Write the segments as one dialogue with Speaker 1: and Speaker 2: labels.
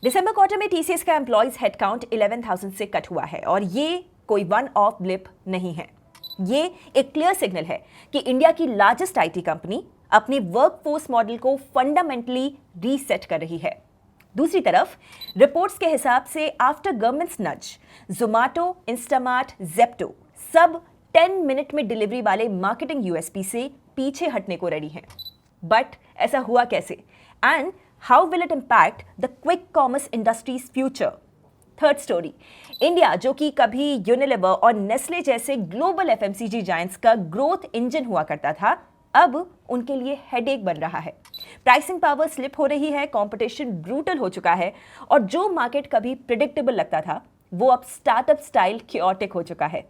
Speaker 1: दिसंबर quarter में TCS का employees headcount 11,000 से कट हुआ है और ये कोई वन ऑफ ब्लिप नहीं है। ये एक क्लियर सिग्नल है कि इंडिया की लार्जेस्ट आईटी कंपनी अपने वर्कफोर्स मॉडल को फंडामेंटली रीसेट कर रही है। दूसरी तरफ रिपोर्ट्स के हिसाब से आफ्टर गवर्नमेंट्स नज, जोमैटो, इंस्टामार्ट, जेप्टो सब 10 मिनट में डिलीवरी वाले मार्केटिंग यूएसपी से पीछे हटने को रेडी हैं। बट ऐसा हुआ कैसे and how will it impact the quick commerce industries future? Third story, India जो कि कभी यूनिलीवर और नेस्ले जैसे ग्लोबल एफएमसीजी जायंट्स का ग्रोथ इंजन हुआ करता था, अब उनके लिए हेडेक बन रहा है। प्राइसिंग पावर स्लिप हो रही है, कंपटीशन ब्रूटल हो चुका है और जो मार्केट कभी प्रिडिक्टेबल लगता था वो अब स्टार्टअप स्टाइल क्योटिक हो चुका है।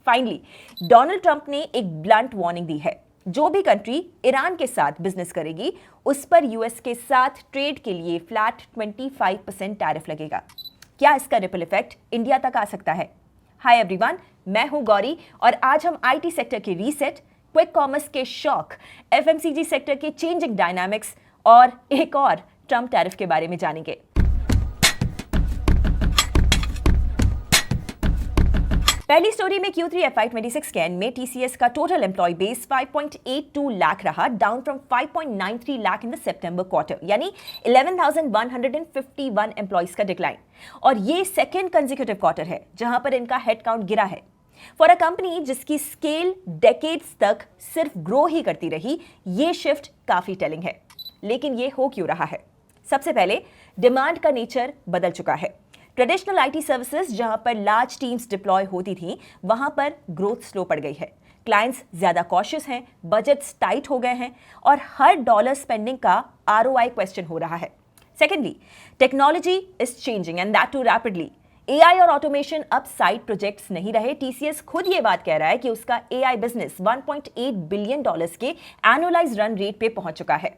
Speaker 1: फाइनली डोनाल्ड ट्रंप ने एक ब्लंट वार्निंग दी है, जो भी कंट्री ईरान के साथ बिजनेस करेगी उस पर यूएस के साथ ट्रेड के लिए फ्लैट 25% टैरिफ लगेगा। क्या इसका रिपल इफेक्ट इंडिया तक आ सकता है? हाय एवरीवन, मैं हूं गौरी और आज हम आईटी सेक्टर के रीसेट, क्विक कॉमर्स के शॉक, एफएमसीजी सेक्टर के चेंजिंग डायनामिक्स और एक और ट्रंप टैरिफ के बारे में जानेंगे। पहली स्टोरी में Q3 FY26 के एंड में टीसीएस का टोटल एम्प्लॉय बेस 5.82 लाख रहा, down from 5.93 lakh in the September quarter, यानी 11,151 एम्प्लॉयज का डिक्लाइन। और ये सेकेंड कंसेक्यूटिव क्वार्टर है जहां पर इनका हेडकाउंट गिरा है। फॉर अ कंपनी जिसकी स्केल डेकेड्स तक सिर्फ ग्रो ही करती रही, ये शिफ्ट काफी टेलिंग है। लेकिन ये हो क्यों रहा है? सबसे पहले डिमांड का नेचर बदल चुका है। ट्रेडिशनल आईटी सर्विसेज जहां पर लार्ज टीम्स डिप्लॉय होती थी, वहां पर ग्रोथ स्लो पड़ गई है। क्लाइंट्स ज्यादा कॉशियस हैं, बजट्स टाइट हो गए हैं और हर डॉलर स्पेंडिंग का आरओआई क्वेश्चन हो रहा है। Secondly, technology is changing and that too rapidly. AI और ऑटोमेशन अब साइड प्रोजेक्ट्स नहीं रहे। टीसीएस खुद ये बात कह रहा है कि उसका एआई बिजनेस $1.8 बिलियन के एनुअलाइज रन रेट पे पहुंच चुका है।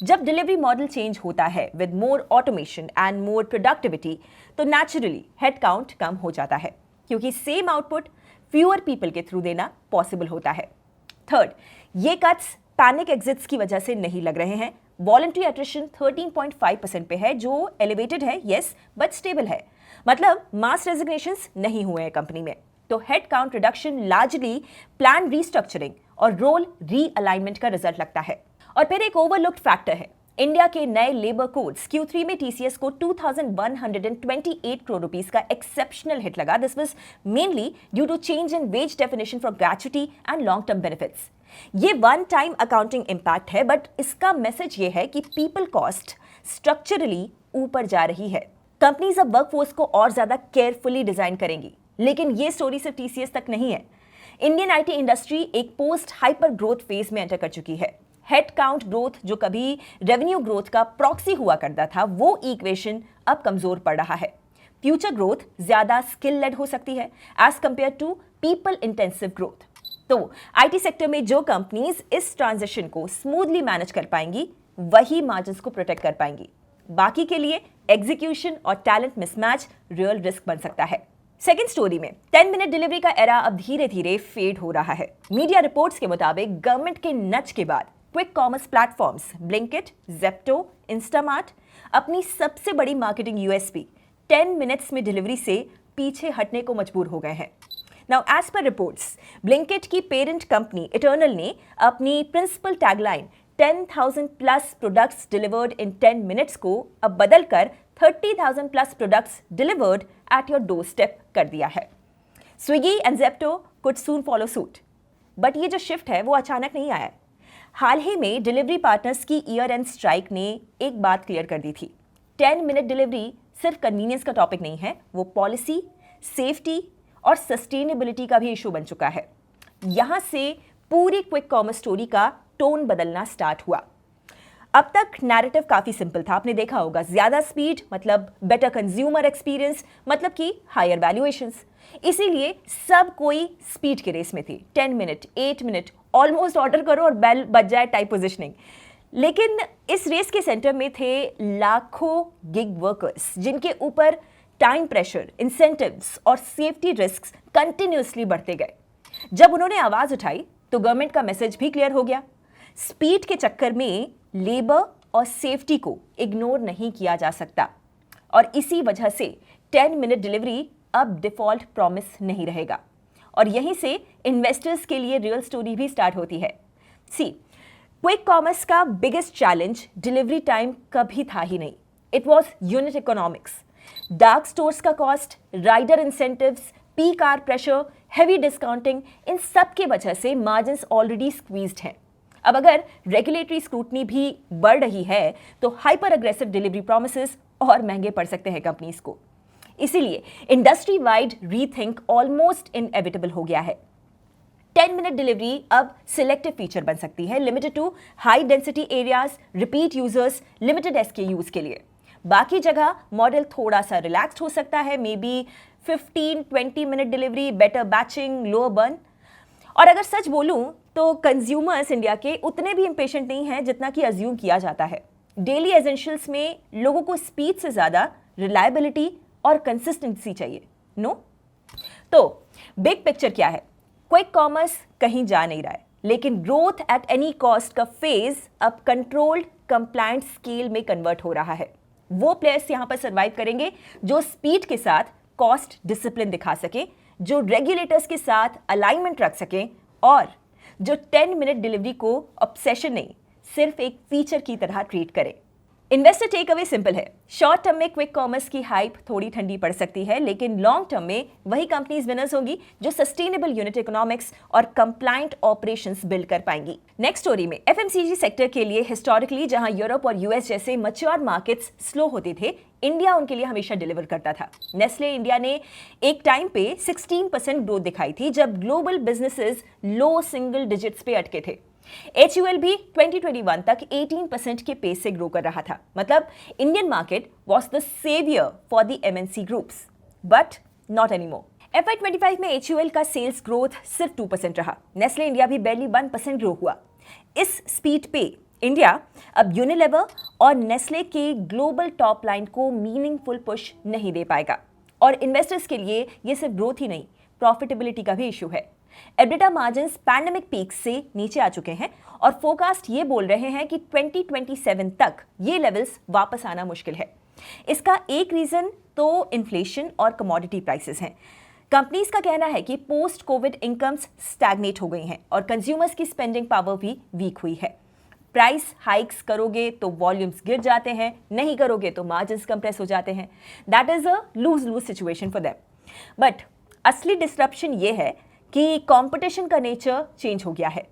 Speaker 1: जब डिलीवरी मॉडल चेंज होता है with more automation and more productivity, तो नेचुरली हेडकाउंट कम हो जाता है, क्योंकि सेम आउटपुट फ्यूअर पीपल के थ्रू देना पॉसिबल होता है। थर्ड, ये कट्स पैनिक एग्जिट्स की वजह से नहीं लग रहे हैं। वॉलंटरी अट्रिशन 13.5% पे है, जो एलिवेटेड है यस, बट स्टेबल है। मतलब मास रेजिग्नेशंस नहीं हुए हैं कंपनी में। तो head count reduction largely plan restructuring और रोल रीअलाइनमेंट का रिजल्ट लगता है। और फिर एक ओवरलुक्ड फैक्टर है, इंडिया के नए लेबर कोड्स। Q3 में टीसीएस को 2,128 करोड़ रुपीस का एक्सेप्शनल हिट लगा। This was mainly due to change in wage definition for gratuity and long term benefits. ये वन टाइम अकाउंटिंग इंपैक्ट है, बट इसका मैसेज ये है कि पीपल कॉस्ट स्ट्रक्चरली ऊपर जा रही है। कंपनीज अब वर्कफोर्स को और ज्यादा केयरफुली डिजाइन करेंगी। लेकिन ये स्टोरी सिर्फ टीसीएस तक नहीं है। इंडियन आईटी इंडस्ट्री एक पोस्ट हाइपर ग्रोथ फेज में एंटर कर चुकी है। हेड काउंट ग्रोथ जो कभी रेवेन्यू ग्रोथ का प्रॉक्सी हुआ करता था, वो इक्वेशन अब कमजोर पड़ रहा है। फ्यूचर ग्रोथ ज्यादा स्किल लेड हो सकती है as compared to people intensive growth. तो आईटी सेक्टर में जो कंपनीज इस ट्रांजिशन को स्मूथली मैनेज कर पाएंगी, वही मार्जिन्स को प्रोटेक्ट कर पाएंगी। बाकी के लिए एग्जीक्यूशन और टैलेंट मिसमैच रियल रिस्क बन सकता है। सेकेंड स्टोरी में 10 मिनट डिलीवरी का एरा अब धीरे धीरे फेड हो रहा है। मीडिया रिपोर्ट्स के मुताबिक गवर्नमेंट के नच के बाद quick commerce platforms Blinkit, Zepto, Instamart अपनी सबसे बड़ी मार्केटिंग यूएसपी 10 मिनट्स में डिलीवरी से पीछे हटने को मजबूर हो गए हैं। Now as per reports, Blinkit की पेरेंट कंपनी इटर्नल ने अपनी principal tagline 10,000 plus products delivered in 10 minutes को अब बदलकर 30,000 plus products delivered at your doorstep कर दिया है। Swiggy and Zepto could soon follow suit. But ये जो शिफ्ट है वो अचानक नहीं आया। हाल ही में डिलीवरी पार्टनर्स की ईयर एंड स्ट्राइक ने एक बात क्लियर कर दी थी, 10 मिनट डिलीवरी सिर्फ कन्वीनियंस का टॉपिक नहीं है, वो पॉलिसी, सेफ्टी और सस्टेनेबिलिटी का भी इशू बन चुका है। यहां से पूरी क्विक कॉमर्स स्टोरी का टोन बदलना स्टार्ट हुआ। अब तक नैरेटिव काफी सिंपल था, आपने देखा होगा, ज्यादा स्पीड मतलब बेटर कंज्यूमर एक्सपीरियंस, मतलब कि हायर वैल्यूएशंस। इसीलिए सब कोई स्पीड के रेस में थे। 10 मिनट, 8 मिनट, ऑलमोस्ट ऑर्डर करो और बेल बज जाए टाइप पोजिशनिंग। लेकिन इस रेस के सेंटर में थे लाखों गिग वर्कर्स, जिनके ऊपर टाइम प्रेशर, इंसेंटिव्स और सेफ्टी रिस्क्स कंटिन्यूअसली बढ़ते गए। जब उन्होंने आवाज उठाई तो गवर्नमेंट का मैसेज भी क्लियर हो गया। स्पीड के चक्कर में लेबर और सेफ्टी को इग्नोर नहीं किया जा सकता। और इसी वजह से 10 मिनट डिलीवरी अब डिफॉल्ट प्रॉमिस नहीं रहेगा। और यहीं से इन्वेस्टर्स के लिए रियल स्टोरी भी स्टार्ट होती है। सी, क्विक कॉमर्स का बिगेस्ट चैलेंज डिलीवरी टाइम कभी था ही नहीं। It was unit economics. Dark stores का cost, rider incentives, peak hour pressure, heavy discounting, इन सब की वजह से मार्जिन्स ऑलरेडी स्क्वीज्ड हैं। अब अगर रेगुलेटरी स्क्रूटनी भी बढ़ रही है तो हाइपर अग्रेसिव डिलीवरी प्रॉमिसेस और महंगे पड़ सकते हैं कंपनीज को। इसीलिए industry wide rethink almost inevitable हो गया है। 10 मिनट डिलीवरी अब सिलेक्टिव फीचर बन सकती है, limited to high density areas, repeat users, limited SKUs के लिए। बाकी जगह मॉडल थोड़ा सा रिलैक्स्ड हो सकता है, maybe 15-20 minute delivery, better batching, lower burn. और अगर सच बोलूं तो कंज्यूमर्स इंडिया के उतने भी इंपेशेंट नहीं हैं जितना कि अज्यूम किया जाता है। डेली एसेंशियल्स में लोगों को स्पीड से ज्यादा रिलायबिलिटी और कंसिस्टेंसी चाहिए। नो? तो बिग पिक्चर क्या है? क्विक कॉमर्स कहीं जा नहीं रहा है, लेकिन ग्रोथ एट एनी कॉस्ट का फेज अब कंट्रोल्ड कंप्लायंट स्केल में कन्वर्ट हो रहा है। वो प्लेयर्स यहां पर सर्वाइव करेंगे जो स्पीड के साथ कॉस्ट डिसिप्लिन दिखा सके, जो रेगुलेटर्स के साथ अलाइनमेंट रख सकें और जो 10 मिनट डिलीवरी को ऑब्सेशन नहीं, सिर्फ एक फीचर की तरह ट्रीट करें। इन्वेस्टर टेक अवे सिंपल है। शॉर्ट टर्म में क्विक कॉमर्स की हाइप थोड़ी ठंडी पड़ सकती है, लेकिन लॉन्ग टर्म में वही कंपनीज विनर्स होंगी जो सस्टेनेबल यूनिट इकोनॉमिक्स और कंप्लायंट ऑपरेशंस बिल्ड कर पाएंगी। नेक्स्ट स्टोरी में FMCG सेक्टर के लिए हिस्टोरिकली जहां यूरोप और US जैसे मैच्योर मार्केट्स स्लो होते थे, इंडिया उनके लिए हमेशा डिलीवर करता था। नेस्ले इंडिया ने एक टाइम पे 16% ग्रोथ दिखाई थी जब ग्लोबल बिजनेसेस लो सिंगल डिजिट्स पे अटके थे। HUL भी 2021 तक 18% के पेस से ग्रो कर रहा था। मतलब Indian market was the saviour for the MNC groups, but not anymore. FY25 में HUL का सेल्स ग्रोथ सिर्फ 2% रहा। नेस्ले इंडिया भी barely 1% ग्रो हुआ। इस स्पीड पे इंडिया अब यूनिलेवर और नेस्ले के ग्लोबल टॉप लाइन को मीनिंगफुल पुश नहीं दे पाएगा। और इन्वेस्टर्स के लिए ये सिर्फ ग्रोथ ही नहीं, प्रॉफिटेबिलिटी का भी इशू है। एबिटा मार्जिन्स पैंडेमिक पीक से नीचे आ चुके हैं और फोरकास्ट ये बोल रहे हैं कि 2027 तक ये लेवल्स वापस आना मुश्किल है। इसका एक रीजन तो इन्फ्लेशन और कमोडिटी प्राइसेस हैं। कंपनीज का कहना है कि पोस्ट कोविड इनकम्स स्टैग्नेट हो गई हैं और कंज्यूमर्स की स्पेंडिंग पावर भी वीक हुई है। प्राइस हाइक्स करोगे तो वॉल्यूम्स गिर जाते हैं, नहीं करोगे तो मार्जिन्स कंप्रेस हो जाते हैं। That is a lose lose situation for them. But असली डिस्ट्रप्शन ये है कि कंपटीशन का नेचर चेंज हो गया है।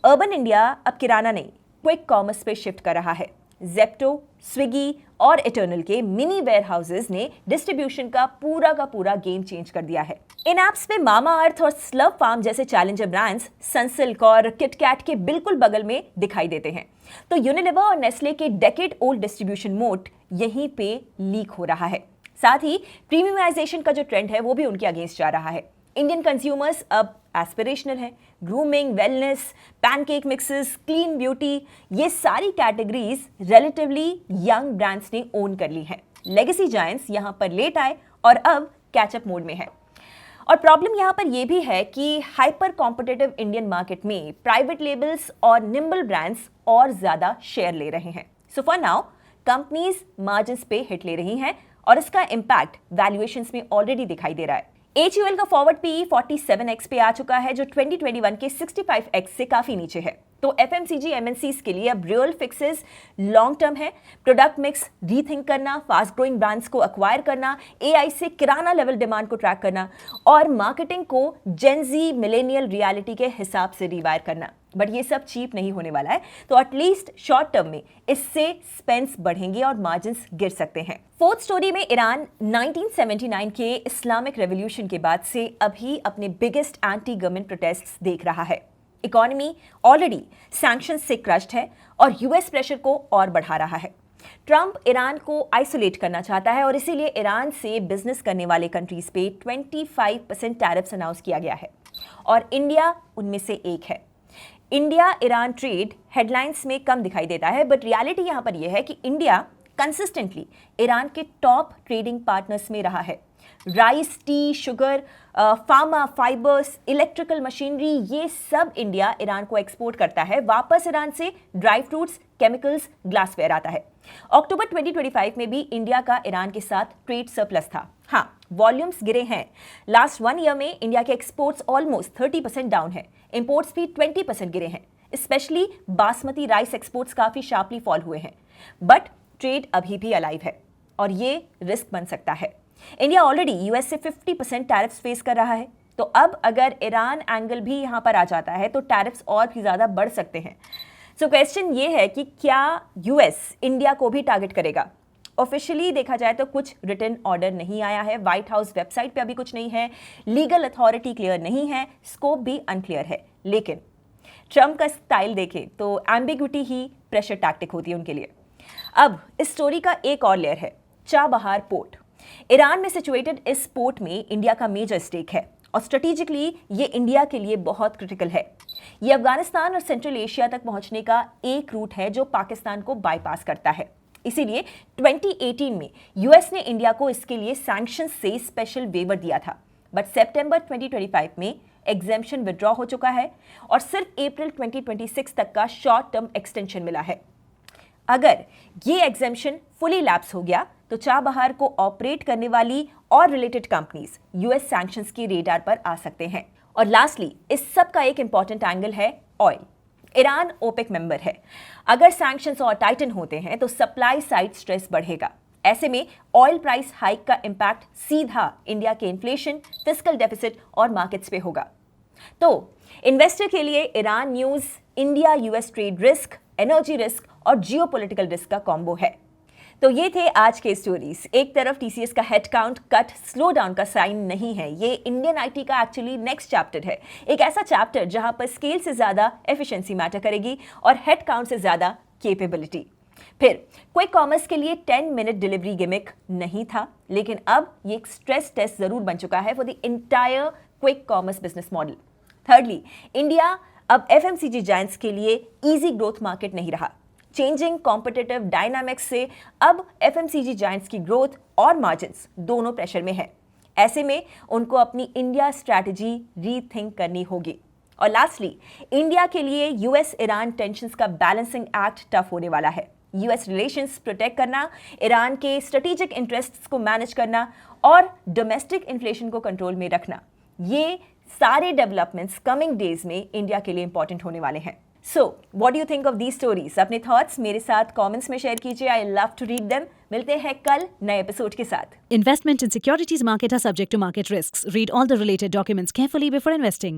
Speaker 1: अर्बन इंडिया अब किराना नहीं, क्विक कॉमर्स पे शिफ्ट कर रहा है। जेप्टो, स्विगी और इटर्नल के मिनी वेयर हाउसेज ने डिस्ट्रीब्यूशन का पूरा गेम चेंज कर दिया है। इन ऐप्स पे मामा अर्थ और स्लव फार्म जैसे चैलेंजर ब्रांड्स सनसिल्क और किटकैट के बिल्कुल बगल में दिखाई देते हैं। तो यूनिलीवर और नेस्ले के डेकेड ओल्ड डिस्ट्रीब्यूशन मोट यहीं पे लीक हो रहा है। साथ ही प्रीमियमाइजेशन का जो ट्रेंड है वो भी उनके अगेंस्ट जा रहा है। इंडियन कंज्यूमर्स अब एस्पिरेशनल हैं। Grooming, wellness, pancake mixes, clean beauty, ये सारी कैटेगरीज रिलेटिवली यंग ब्रांड्स ने ओन कर ली हैं। लेगेसी जायंट्स यहां पर लेट आए और अब कैचअप मोड में है। और प्रॉब्लम यहां पर यह भी है कि हाइपर कॉम्पिटिटिव इंडियन मार्केट में प्राइवेट लेबल्स और निम्बल ब्रांड्स और ज्यादा शेयर ले रहे हैं। So for now companies margins पे हिट ले रही हैं और इसका इंपैक्ट वैल्यूएशंस में ऑलरेडी दिखाई दे रहा है। HUL का फॉरवर्ड PE 47x पे आ चुका है जो 2021 के 65x से काफी नीचे है। तो FMCG MNCs के लिए अब रियल फिक्सेस लॉन्ग टर्म है। प्रोडक्ट मिक्स रीथिंक करना, फास्ट ग्रोइंग ब्रांड्स को एक्वायर करना, AI से किराना लेवल डिमांड को ट्रैक करना और मार्केटिंग को जेनजी मिलेनियल रियलिटी के हिसाब से रिवायर करना। बट ये सब चीप नहीं होने वाला है, तो एटलीस्ट शॉर्ट टर्म में इससे स्पेंस बढ़ेंगे और मार्जिन्स गिर सकते हैं। फोर्थ स्टोरी में ईरान 1979 के इस्लामिक रेवोल्यूशन के बाद से अभी अपने बिगेस्ट एंटी गवर्नमेंट प्रोटेस्ट्स देख रहा है। इकोनॉमी ऑलरेडी सैंक्शंस से क्रश्ड है और US प्रेशर को और बढ़ा रहा है। ट्रंप ईरान को आइसोलेट करना चाहता है और इसीलिए ईरान से बिजनेस करने वाले कंट्रीज पे 25% टैरिफ्स अनाउंस किया गया है और इंडिया उनमें से एक है। इंडिया ईरान ट्रेड हेडलाइंस में कम दिखाई देता है, बट रियलिटी यहां पर यह है कि इंडिया कंसिस्टेंटली ईरान के टॉप ट्रेडिंग पार्टनर्स में रहा है rice, T, sugar, pharma, fibres, electrical machinery, ये सब इंडिया ईरान को एक्सपोर्ट करता है। वापस ईरान से ड्राई फ्रूट्स, केमिकल्स, ग्लासवेयर आता है। अक्टूबर 2025 में भी इंडिया का ईरान के साथ ट्रेड सरप्लस था। हाँ, वॉल्यूम्स गिरे हैं। लास्ट 1 ईयर में इंडिया के एक्सपोर्ट्स ऑलमोस्ट 30% डाउन है। इंपोर्ट्स भी 20% गिरे हैं। स्पेशली बासमती राइस एक्सपोर्ट्स काफी शार्पली फॉल हुए हैं। बट ट्रेड अभी भी अलाइव है और ये रिस्क बन सकता है। इंडिया ऑलरेडी यूएस से 50% टैरिफ्स फेस कर रहा है, तो अब अगर ईरान एंगल भी यहां पर आ जाता है तो टैरिफ्स और भी ज्यादा बढ़ सकते हैं। सो क्वेश्चन ये है कि क्या यूएस इंडिया को भी टारगेट करेगा? ऑफिशियली देखा जाए तो कुछ रिटन ऑर्डर नहीं आया है, व्हाइट हाउस वेबसाइट पे अभी कुछ नहीं है, लीगल अथॉरिटी क्लियर नहीं है, स्कोप भी अनक्लियर है। लेकिन ट्रम्प का स्टाइल देखें तो एम्बिग्विटी ही प्रेशर टैक्टिक होती है उनके लिए। अब इस स्टोरी का एक और लेयर है, चाबहार पोर्ट। ईरान में सिचुएटेड इस पोर्ट में इंडिया का मेजर स्टेक है और स्ट्रेटेजिकली ये इंडिया के लिए बहुत क्रिटिकल है। ये अफगानिस्तान और सेंट्रल एशिया तक पहुंचने का एक रूट है जो पाकिस्तान को बाईपास करता है। इसीलिए 2018 में यूएस ने इंडिया को इसके लिए सैंक्शंस से स्पेशल वेवर दिया था, बट सितंबर 2025 में एग्जेम्पशन विड्रॉ हो चुका है और सिर्फ अप्रैल 2026 तक का शॉर्ट टर्म एक्सटेंशन मिला है। अगर ये एग्जेम्पशन फुली लैप्स हो गया तो चाबहार को ऑपरेट करने वाली और रिलेटेड कंपनीज यूएस सैंक्शंस की रेडार पर आ सकते हैं। और लास्टली इस सब का एक इंपॉर्टेंट एंगल है ऑयल। ईरान ओपेक मेंबर है। अगर सैंक्शंस और टाइटन होते हैं तो सप्लाई साइड स्ट्रेस बढ़ेगा। ऐसे में ऑयल प्राइस हाइक का इंपैक्ट सीधा इंडिया के इन्फ्लेशन, फिस्कल डेफिसिट और मार्केट्स पे होगा। तो इन्वेस्टर के लिए Iran news India US trade risk, energy risk और जियोपॉलिटिकल रिस्क का कॉम्बो है। तो ये थे आज के स्टोरीज। एक तरफ टीसीएस का head count cut slow down का साइन नहीं है, ये इंडियन आईटी का एक्चुअली नेक्स्ट चैप्टर है। एक ऐसा चैप्टर जहां पर स्केल से ज्यादा एफिशिएंसी मैटर करेगी और हेड काउंट से ज्यादा कैपेबिलिटी। फिर क्विक कॉमर्स के लिए 10 मिनट डिलीवरी गिमिक नहीं था, लेकिन अब ये एक स्ट्रेस टेस्ट जरूर बन चुका है for the entire quick commerce business model. Thirdly, India अब एफएमसीजी जायंट्स के लिए इजी ग्रोथ मार्केट नहीं रहा। चेंजिंग कॉम्पिटिटिव डायनामिक्स से अब एफएमसीजी जायंट्स की ग्रोथ और मार्जिन्स दोनों प्रेशर में है। ऐसे में उनको अपनी इंडिया स्ट्रैटेजी रीथिंक करनी होगी। और लास्टली, इंडिया के लिए यूएस ईरान टेंशंस का बैलेंसिंग एक्ट टफ होने वाला है। यूएस रिलेशंस प्रोटेक्ट करना, ईरान के स्ट्रेटेजिक इंटरेस्ट्स को मैनेज करना और डोमेस्टिक इन्फ्लेशन को कंट्रोल में रखना, ये सारे डेवलपमेंट्स कमिंग डेज में इंडिया के लिए इंपॉर्टेंट होने वाले हैं। So what do you think of these stories? अपने थॉट्स मेरे साथ कमेंट्स में शेयर कीजिए। I love to read them. मिलते हैं कल नए एपिसोड के साथ।
Speaker 2: Investment in securities market are subject to market risks. Read all the related documents carefully before investing.